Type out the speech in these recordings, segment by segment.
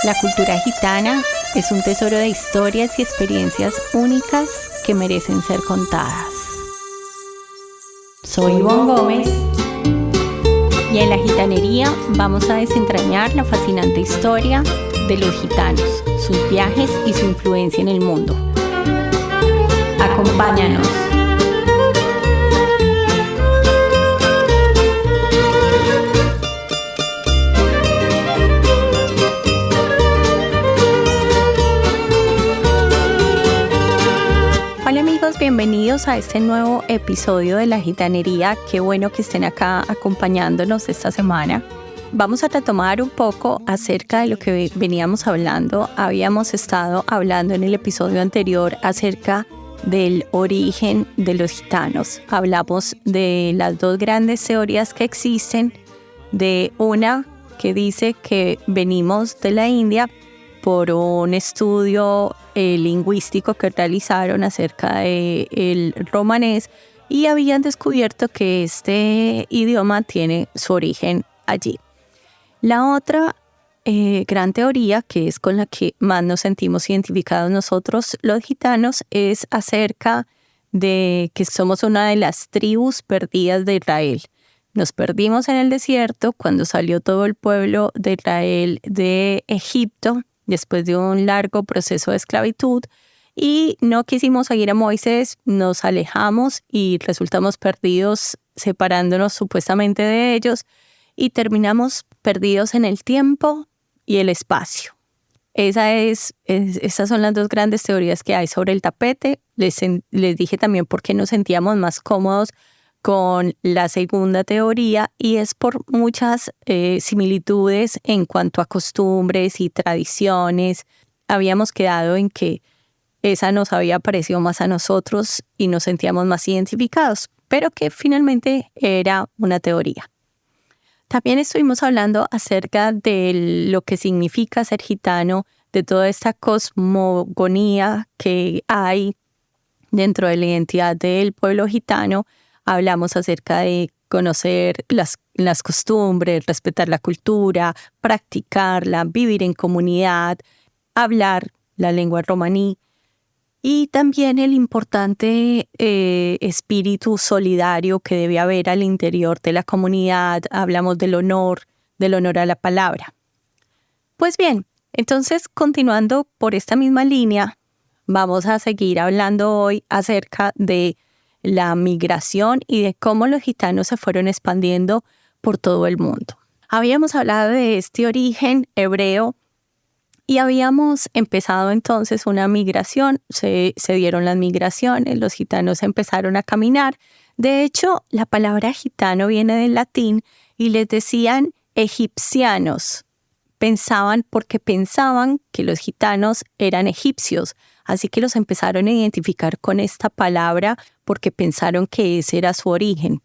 La cultura gitana es un tesoro de historias y experiencias únicas que merecen ser contadas. Soy Ivonne Gómez y en La Gitanería vamos a desentrañar la fascinante historia de los gitanos, sus viajes y su influencia en el mundo. Acompáñanos. Hola amigos, bienvenidos a este nuevo episodio de La Gitanería. Qué bueno que estén acá acompañándonos esta semana. Vamos a retomar un poco acerca de lo que veníamos hablando. Habíamos estado hablando en el episodio anterior acerca del origen de los gitanos. Hablamos de las dos grandes teorías que existen, de una que dice que venimos de la India por un estudio lingüístico que realizaron acerca del romanés y habían descubierto que este idioma tiene su origen allí. La otra gran teoría, que es con la que más nos sentimos identificados nosotros los gitanos, es acerca de que somos una de las tribus perdidas de Israel. Nos perdimos en el desierto cuando salió todo el pueblo de Israel de Egipto, después de un largo proceso de esclavitud, y no quisimos seguir a Moisés, nos alejamos y resultamos perdidos, separándonos supuestamente de ellos, y terminamos perdidos en el tiempo y el espacio. Esas son las dos grandes teorías que hay sobre el tapete. Les dije también por qué nos sentíamos más cómodos con la segunda teoría, y es por muchas similitudes en cuanto a costumbres y tradiciones. Habíamos quedado en que esa nos había parecido más a nosotros y nos sentíamos más identificados, pero que finalmente era una teoría. También estuvimos hablando acerca de lo que significa ser gitano, de toda esta cosmogonía que hay dentro de la identidad del pueblo gitano. Hablamos acerca de conocer las costumbres, respetar la cultura, practicarla, vivir en comunidad, hablar la lengua romaní y también el importante espíritu solidario que debe haber al interior de la comunidad. Hablamos del honor a la palabra. Pues bien, entonces continuando por esta misma línea, vamos a seguir hablando hoy acerca de la migración y de cómo los gitanos se fueron expandiendo por todo el mundo. Habíamos hablado de este origen hebreo y habíamos empezado entonces una migración. Se dieron las migraciones, los gitanos empezaron a caminar. De hecho, la palabra gitano viene del latín y les decían egipcianos. Porque pensaban que los gitanos eran egipcios, así que los empezaron a identificar con esta palabra porque pensaron que ese era su origen.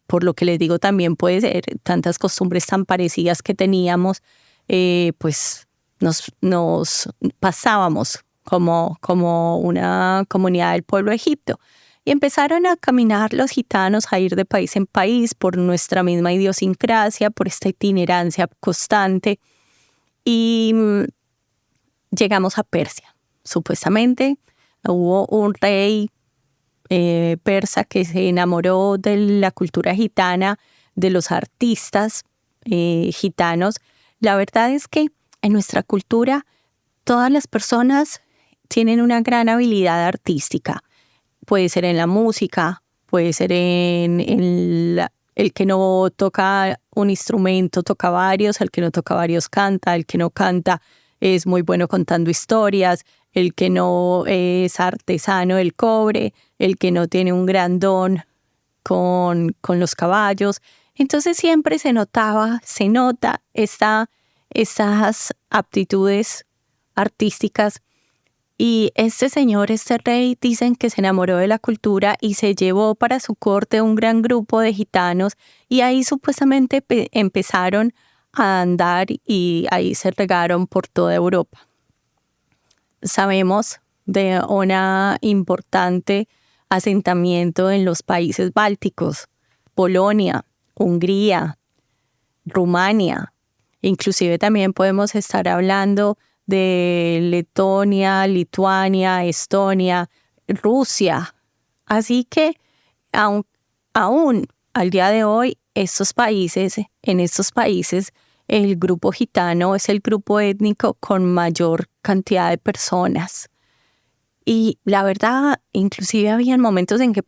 Por lo que les digo, también puede ser tantas costumbres tan parecidas que teníamos, pues nos pasábamos como una comunidad del pueblo de Egipto. Y empezaron a caminar los gitanos, a ir de país en país por nuestra misma idiosincrasia, por esta itinerancia constante. Y llegamos a Persia. Supuestamente hubo un rey persa que se enamoró de la cultura gitana, de los artistas gitanos. La verdad es que en nuestra cultura todas las personas tienen una gran habilidad artística. Puede ser en la música, puede ser en el que no toca un instrumento, toca varios, el que no toca varios canta, el que no canta es muy bueno contando historias, el que no es artesano del cobre, el que no tiene un gran don con los caballos. Entonces siempre se nota estas aptitudes artísticas. Y este señor, este rey, dicen que se enamoró de la cultura y se llevó para su corte un gran grupo de gitanos y ahí supuestamente empezaron a andar y ahí se regaron por toda Europa. Sabemos de un importante asentamiento en los países bálticos, Polonia, Hungría, Rumania. Inclusive también podemos estar hablando de Letonia, Lituania, Estonia, Rusia. Así que aún al día de hoy, en estos países, el grupo gitano es el grupo étnico con mayor cantidad de personas. Y la verdad, inclusive habían momentos en que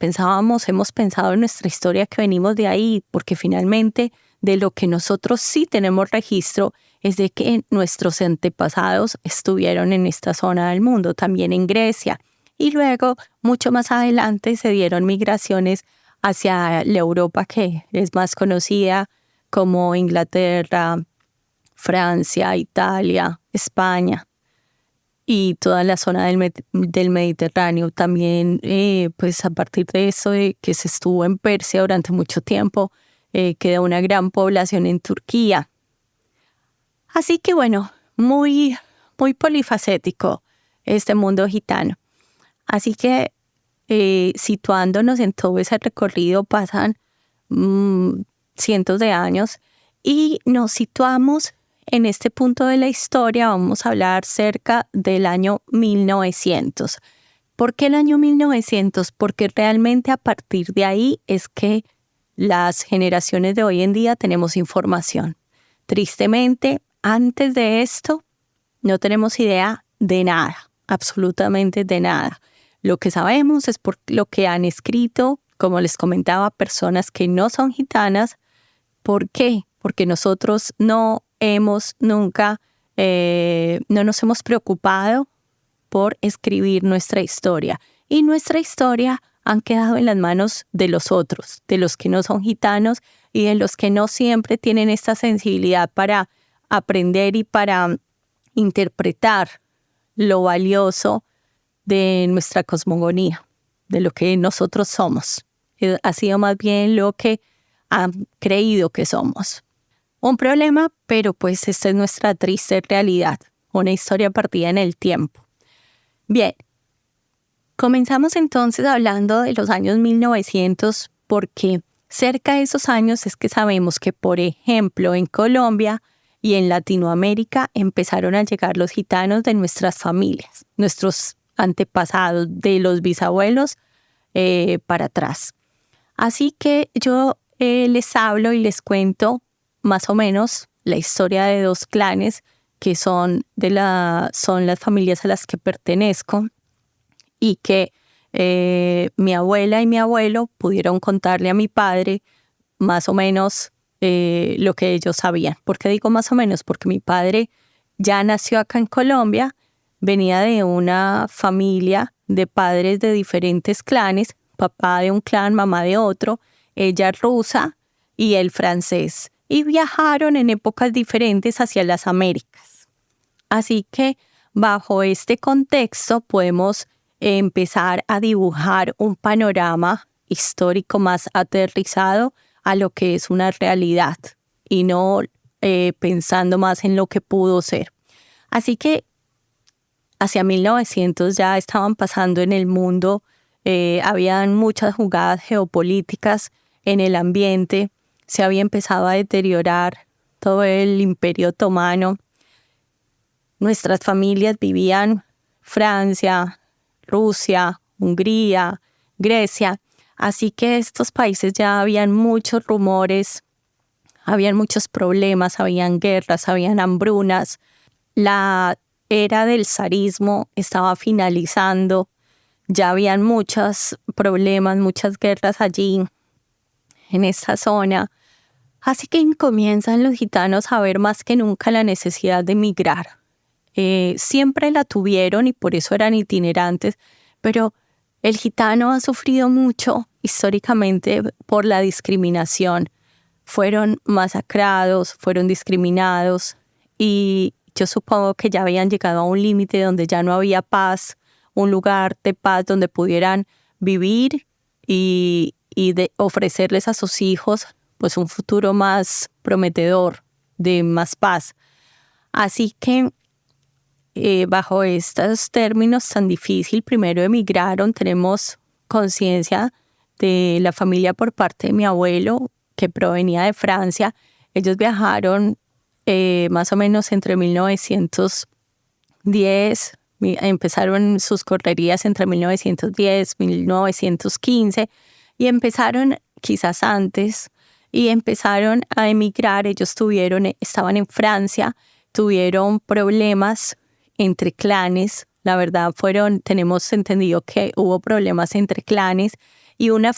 hemos pensado en nuestra historia que venimos de ahí, porque finalmente de lo que nosotros sí tenemos registro es de que nuestros antepasados estuvieron en esta zona del mundo, también en Grecia. Y luego, mucho más adelante, se dieron migraciones hacia la Europa que es más conocida, como Inglaterra, Francia, Italia, España y toda la zona del Mediterráneo. También, pues a partir de eso, de que se estuvo en Persia durante mucho tiempo, quedó una gran población en Turquía. Así que bueno, muy, muy polifacético este mundo gitano. Así que situándonos en todo ese recorrido pasan cientos de años y nos situamos en este punto de la historia. Vamos a hablar cerca del año 1900. ¿Por qué el año 1900? Porque realmente a partir de ahí es que las generaciones de hoy en día tenemos información. Tristemente, antes de esto no tenemos idea de nada, absolutamente de nada. Lo que sabemos es por lo que han escrito, como les comentaba, personas que no son gitanas. ¿Por qué? Porque nosotros no nos hemos preocupado por escribir nuestra historia. Y nuestra historia han quedado en las manos de los otros, de los que no son gitanos y de los que no siempre tienen esta sensibilidad para aprender y para interpretar lo valioso de nuestra cosmogonía, de lo que nosotros somos. Ha sido más bien lo que han creído que somos. Un problema, pero pues esta es nuestra triste realidad, una historia perdida en el tiempo. Bien, comenzamos entonces hablando de los años 1900 porque cerca de esos años es que sabemos que, por ejemplo, en Colombia y en Latinoamérica empezaron a llegar los gitanos de nuestras familias, nuestros antepasados, de los bisabuelos para atrás. Así que yo les hablo y les cuento más o menos la historia de dos clanes que son las familias a las que pertenezco y que mi abuela y mi abuelo pudieron contarle a mi padre más o menos lo que ellos sabían. ¿Por qué digo más o menos? Porque mi padre ya nació acá en Colombia, venía de una familia de padres de diferentes clanes, papá de un clan, mamá de otro, ella rusa y él francés, y viajaron en épocas diferentes hacia las Américas. Así que bajo este contexto podemos empezar a dibujar un panorama histórico más aterrizado a lo que es una realidad y no pensando más en lo que pudo ser. Así que hacia 1900 ya estaban pasando en el mundo, habían muchas jugadas geopolíticas en el ambiente, se había empezado a deteriorar todo el Imperio Otomano. Nuestras familias vivían Francia, Rusia, Hungría, Grecia. Así que estos países ya habían muchos rumores, habían muchos problemas, habían guerras, habían hambrunas. La era del zarismo estaba finalizando, ya habían muchos problemas, muchas guerras allí en esta zona. Así que comienzan los gitanos a ver más que nunca la necesidad de migrar. Siempre la tuvieron y por eso eran itinerantes, pero el gitano ha sufrido mucho históricamente por la discriminación. Fueron masacrados, fueron discriminados y yo supongo que ya habían llegado a un límite donde ya no había paz, un lugar de paz donde pudieran vivir y de ofrecerles a sus hijos pues un futuro más prometedor, de más paz. Así que bajo estos términos tan difíciles, primero emigraron. Tenemos conciencia de la familia por parte de mi abuelo, que provenía de Francia. Ellos viajaron más o menos entre 1910, empezaron sus correrías entre 1910, 1915 y empezaron quizás antes y empezaron a emigrar. Ellos estaban en Francia, tuvieron problemas entre clanes. La verdad tenemos entendido que hubo problemas entre clanes y una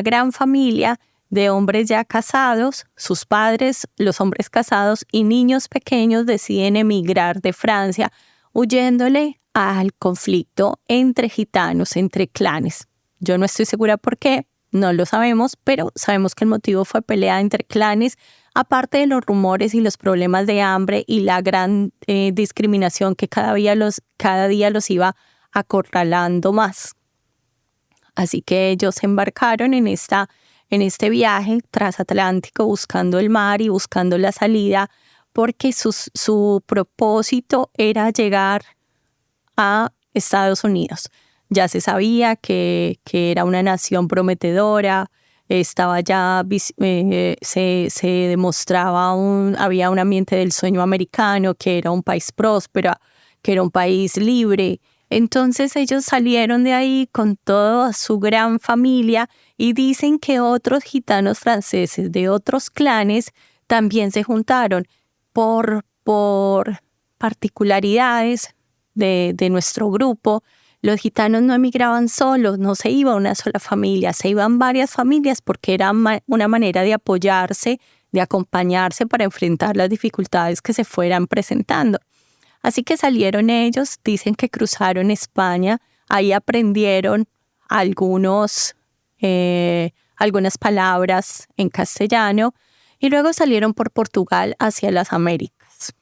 gran familia de hombres ya casados, sus padres, los hombres casados y niños pequeños deciden emigrar de Francia huyéndole al conflicto entre gitanos, entre clanes. Yo no estoy segura por qué, no lo sabemos, pero sabemos que el motivo fue pelea entre clanes, aparte de los rumores y los problemas de hambre y la gran discriminación que cada día los iba acorralando más. Así que ellos se embarcaron en este viaje transatlántico buscando el mar y buscando la salida, porque su propósito era llegar a Estados Unidos. Ya se sabía que era una nación prometedora, estaba ya, se demostraba, había un ambiente del sueño americano, que era un país próspero, que era un país libre. Entonces ellos salieron de ahí con toda su gran familia y dicen que otros gitanos franceses de otros clanes también se juntaron por particularidades de nuestro grupo. Los gitanos no emigraban solos, no se iba una sola familia, se iban varias familias porque era una manera de apoyarse, de acompañarse para enfrentar las dificultades que se fueran presentando. Así que salieron ellos, dicen que cruzaron España, ahí aprendieron algunas palabras en castellano y luego salieron por Portugal hacia las Américas.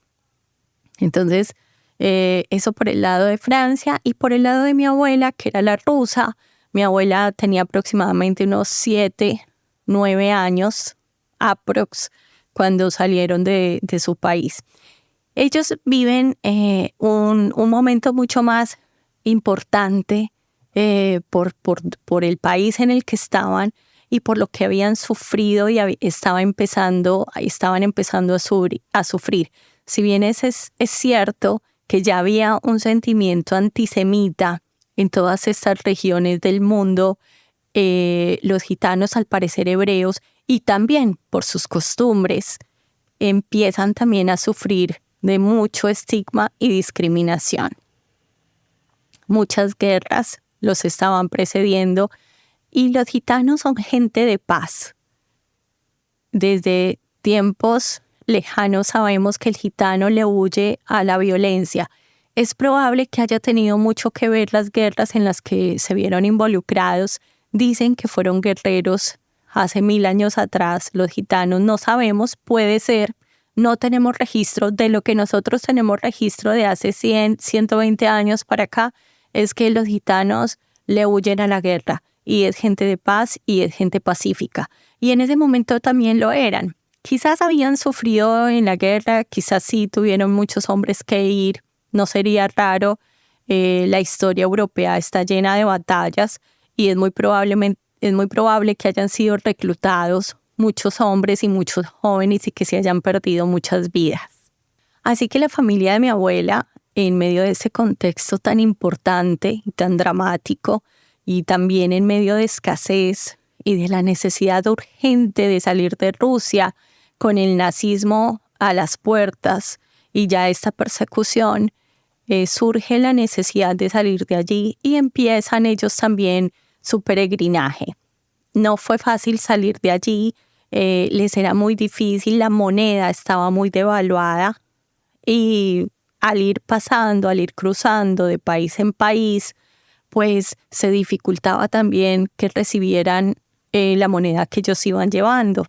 Entonces, eso por el lado de Francia y por el lado de mi abuela, que era la rusa. Mi abuela tenía aproximadamente unos 7, 9 años, aprox, cuando salieron de su país. Ellos viven un momento mucho más importante por el país en el que estaban y por lo que habían sufrido y estaban empezando a sufrir. Si bien es cierto que ya había un sentimiento antisemita en todas estas regiones del mundo, los gitanos, al parecer hebreos, y también por sus costumbres, empiezan también a sufrir de mucho estigma y discriminación. Muchas guerras los estaban precediendo y los gitanos son gente de paz. Desde tiempos lejanos sabemos que el gitano le huye a la violencia. Es probable que haya tenido mucho que ver las guerras en las que se vieron involucrados. Dicen que fueron guerreros hace 1000 años atrás. Los gitanos no sabemos, puede ser. No tenemos registro. De lo que nosotros tenemos registro de hace 100, 120 años para acá, es que los gitanos le huyen a la guerra y es gente de paz y es gente pacífica. Y en ese momento también lo eran. Quizás habían sufrido en la guerra, quizás sí tuvieron muchos hombres que ir. No sería raro. La historia europea está llena de batallas y es muy probable que hayan sido reclutados muchos hombres y muchos jóvenes y que se hayan perdido muchas vidas. Así que la familia de mi abuela, en medio de ese contexto tan importante y tan dramático, y también en medio de escasez y de la necesidad urgente de salir de Rusia, con el nazismo a las puertas y ya esta persecución, surge la necesidad de salir de allí y empiezan ellos también su peregrinaje. No fue fácil salir de allí, les era muy difícil, la moneda estaba muy devaluada y al ir cruzando de país en país, pues se dificultaba también que recibieran la moneda que ellos iban llevando.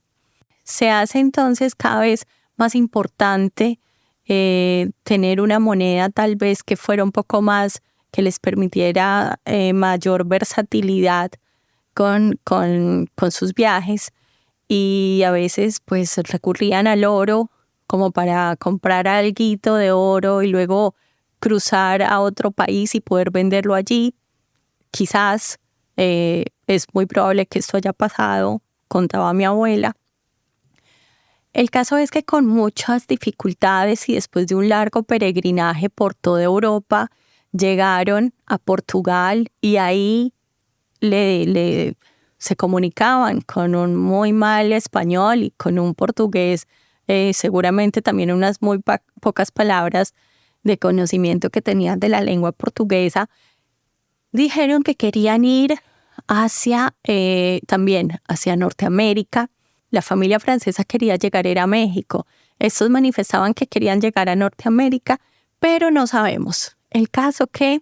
Se hace entonces cada vez más importante tener una moneda tal vez que fuera un poco más, que les permitiera mayor versatilidad con sus viajes, y a veces pues recurrían al oro como para comprar alguito de oro y luego cruzar a otro país y poder venderlo allí. Quizás es muy probable que esto haya pasado, contaba mi abuela. El caso es que con muchas dificultades y después de un largo peregrinaje por toda Europa, llegaron a Portugal y ahí se comunicaban con un muy mal español y con un portugués, seguramente también unas muy pocas palabras de conocimiento que tenían de la lengua portuguesa. Dijeron que querían ir también hacia Norteamérica. La familia francesa quería llegar a México. Estos manifestaban que querían llegar a Norteamérica, pero no sabemos. El caso que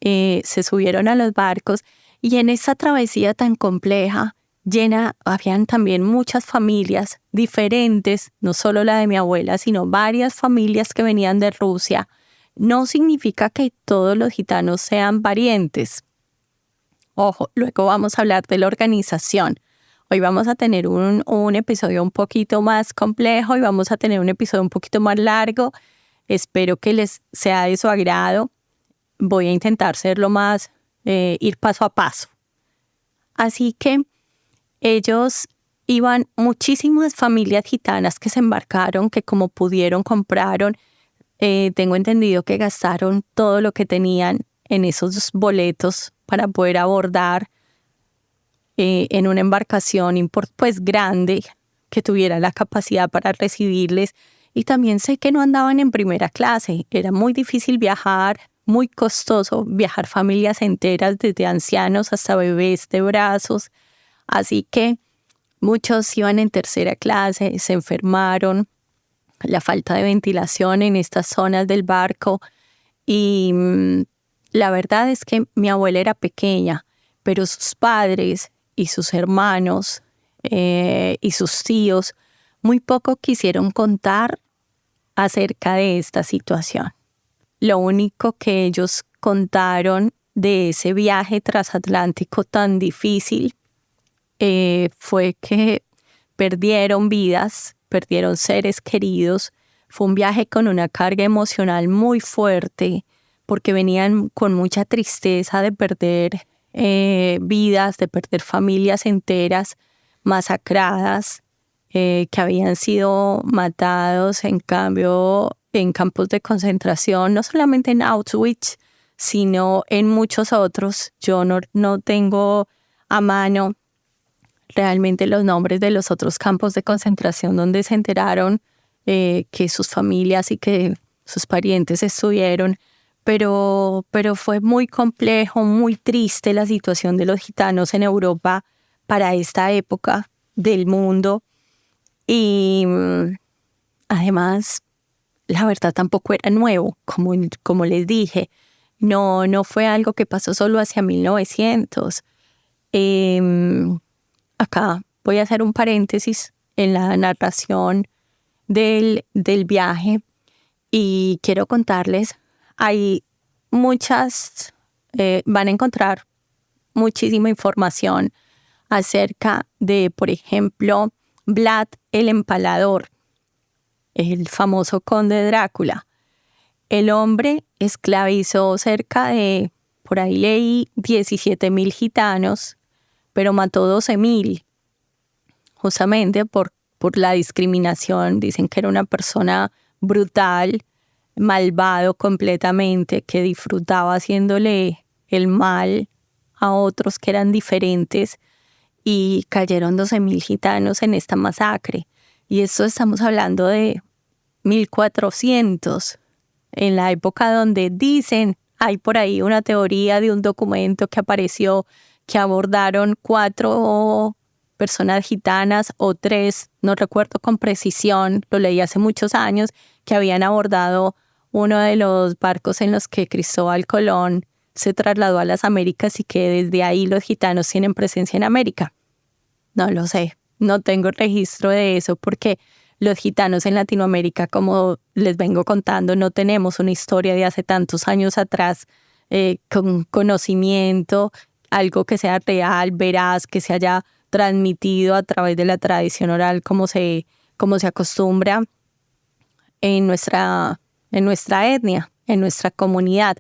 se subieron a los barcos y en esa travesía tan compleja, habían también muchas familias diferentes, no solo la de mi abuela, sino varias familias que venían de Rusia. No significa que todos los gitanos sean parientes. Ojo, luego vamos a hablar de la organización. Hoy vamos a tener un episodio un poquito más complejo y vamos a tener un episodio un poquito más largo. Espero que les sea de su agrado. Voy a intentar serlo más, ir paso a paso. Así que iban muchísimas familias gitanas que se embarcaron, que como pudieron compraron. Tengo entendido que gastaron todo lo que tenían en esos boletos para poder abordar en una embarcación pues grande que tuviera la capacidad para recibirles. Y también sé que no andaban en primera clase. Era muy difícil viajar, muy costoso viajar familias enteras, desde ancianos hasta bebés de brazos. Así que muchos iban en tercera clase, se enfermaron, la falta de ventilación en estas zonas del barco. Y la verdad es que mi abuela era pequeña, pero sus padres y sus hermanos y sus tíos muy poco quisieron contar acerca de esta situación. Lo único que ellos contaron de ese viaje transatlántico tan difícil fue que perdieron vidas, perdieron seres queridos. Fue un viaje con una carga emocional muy fuerte porque venían con mucha tristeza de perder vidas, de perder familias enteras masacradas, que habían sido matados en campos de concentración, no solamente en Auschwitz, sino en muchos otros. Yo no tengo a mano realmente los nombres de los otros campos de concentración donde se enteraron que sus familias y que sus parientes estuvieron, pero fue muy complejo, muy triste la situación de los gitanos en Europa para esta época del mundo. Y además, la verdad tampoco era nuevo, como les dije. No fue algo que pasó solo hacia 1900. Acá voy a hacer un paréntesis en la narración del viaje y quiero contarles, hay van a encontrar muchísima información acerca de, por ejemplo, Vlad el Empalador, el famoso conde Drácula. El hombre esclavizó cerca de, por ahí leí, 17,000 gitanos, pero mató 12,000, justamente por la discriminación. Dicen que era una persona brutal, malvado completamente, que disfrutaba haciéndole el mal a otros que eran diferentes, y cayeron 12,000 gitanos en esta masacre. Y esto estamos hablando de 1400, en la época donde hay por ahí una teoría de un documento que apareció que abordaron 4 personas gitanas o 3, no recuerdo con precisión, lo leí hace muchos años, que habían abordado uno de los barcos en los que Cristóbal Colón se trasladó a las Américas y que desde ahí los gitanos tienen presencia en América. No lo sé, no tengo registro de eso porque los gitanos en Latinoamérica, como les vengo contando, no tenemos una historia de hace tantos años atrás con conocimiento, algo que sea real, veraz, que se haya transmitido a través de la tradición oral como se acostumbra en nuestra etnia, en nuestra comunidad.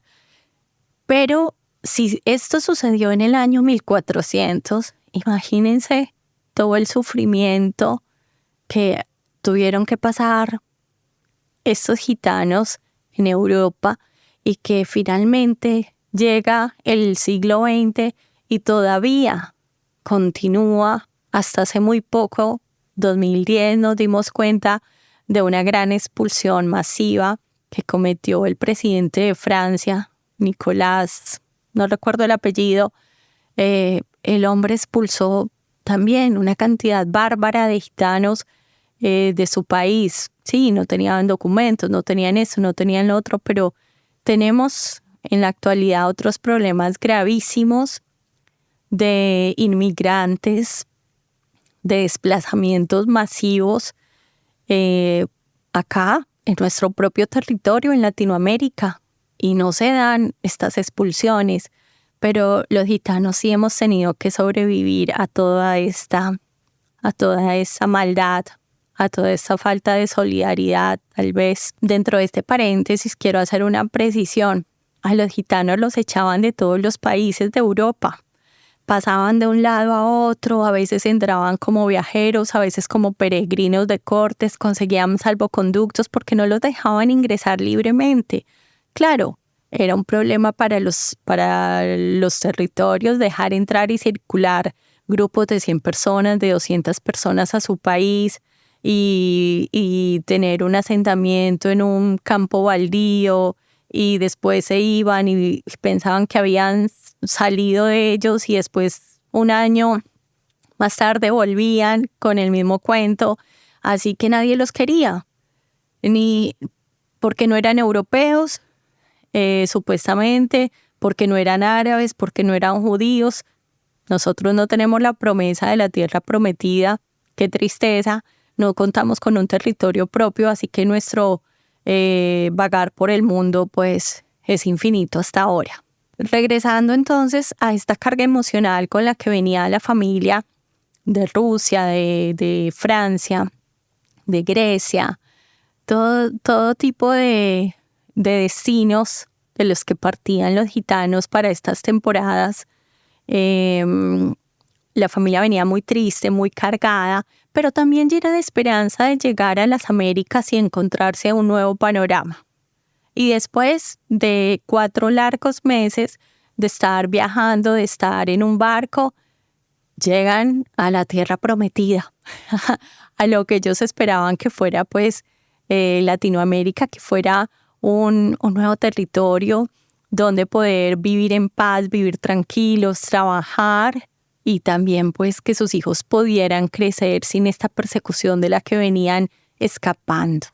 Pero si esto sucedió en el año 1400, imagínense todo el sufrimiento que tuvieron que pasar estos gitanos en Europa y que finalmente llega el siglo XX y todavía continúa. Hasta hace muy poco, 2010, nos dimos cuenta de una gran expulsión masiva que cometió el presidente de Francia, Nicolás, no recuerdo el apellido. El hombre expulsó también una cantidad bárbara de gitanos de su país. Sí, no tenían documentos, no tenían eso, no tenían lo otro, pero tenemos en la actualidad otros problemas gravísimos de inmigrantes, de desplazamientos masivos acá en nuestro propio territorio en Latinoamérica, y no se dan estas expulsiones, pero los gitanos sí hemos tenido que sobrevivir a toda esa maldad, a toda esta falta de solidaridad. Tal vez dentro de este paréntesis quiero hacer una precisión. A los gitanos los echaban de todos los países de Europa. Pasaban de un lado a otro, a veces entraban como viajeros, a veces como peregrinos de cortes, conseguían salvoconductos porque no los dejaban ingresar libremente. Claro, era un problema para los territorios dejar entrar y circular grupos de 100 personas, de 200 personas a su país y tener un asentamiento en un campo baldío, y después se iban y pensaban que habían salido de ellos y después un año más tarde volvían con el mismo cuento. Así que nadie los quería, ni porque no eran europeos, supuestamente, porque no eran árabes, porque no eran judíos. Nosotros no tenemos la promesa de la tierra prometida. Qué tristeza, no contamos con un territorio propio, así que nuestro vagar por el mundo pues es infinito hasta ahora. Regresando entonces a esta carga emocional con la que venía la familia de Rusia, de Francia, de Grecia, todo tipo de destinos de los que partían los gitanos para estas temporadas. La familia venía muy triste, muy cargada, pero también llena de esperanza de llegar a las Américas y encontrarse un nuevo panorama. Y después de 4 largos meses de estar viajando, de estar en un barco, llegan a la tierra prometida, a lo que ellos esperaban que fuera pues Latinoamérica, que fuera un nuevo territorio donde poder vivir en paz, vivir tranquilos, trabajar, y también pues que sus hijos pudieran crecer sin esta persecución de la que venían escapando.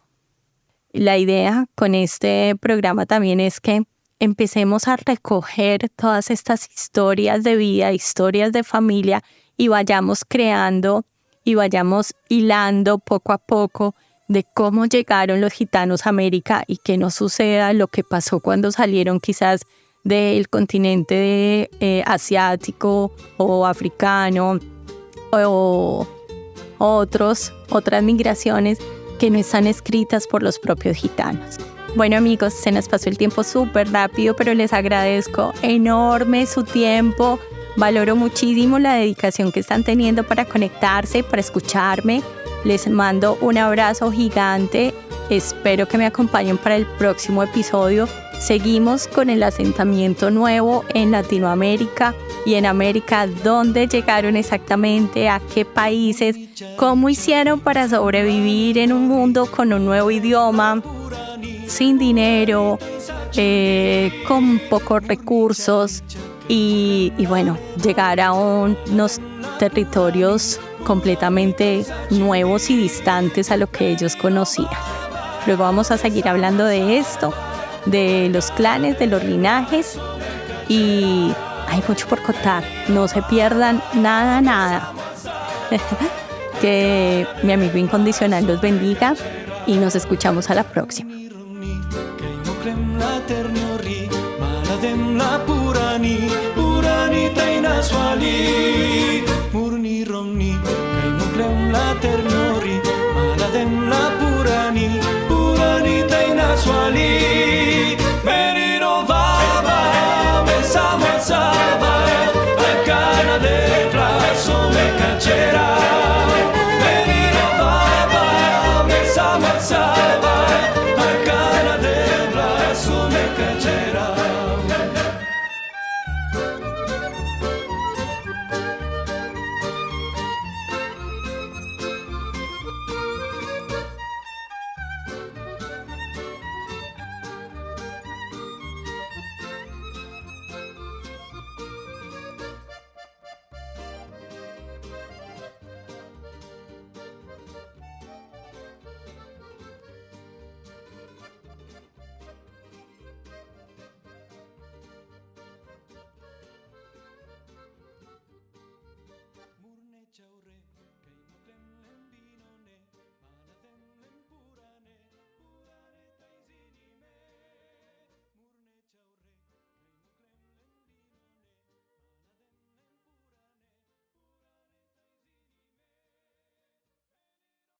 La idea con este programa también es que empecemos a recoger todas estas historias de vida, historias de familia, y vayamos creando y vayamos hilando poco a poco de cómo llegaron los gitanos a América, y que no suceda lo que pasó cuando salieron quizás del continente asiático o africano o otras migraciones que no están escritas por los propios gitanos. Bueno amigos, se nos pasó el tiempo súper rápido, pero les agradezco enorme su tiempo. Valoro muchísimo la dedicación que están teniendo para conectarse, para escucharme. Les mando un abrazo gigante. Espero que me acompañen para el próximo episodio. Seguimos con el asentamiento nuevo en Latinoamérica y en América. ¿Dónde llegaron exactamente? ¿A qué países? ¿Cómo hicieron para sobrevivir en un mundo con un nuevo idioma, sin dinero, con pocos recursos? Y bueno, llegar a unos territorios completamente nuevos y distantes a lo que ellos conocían. Luego vamos a seguir hablando de esto, de los clanes, de los linajes, y hay mucho por contar. No se pierdan nada. Que mi amigo incondicional los bendiga y nos escuchamos a la próxima. Menino baba, pensamos a salvar, al cana de brazo me cachera. Menino baba, Summer, summer.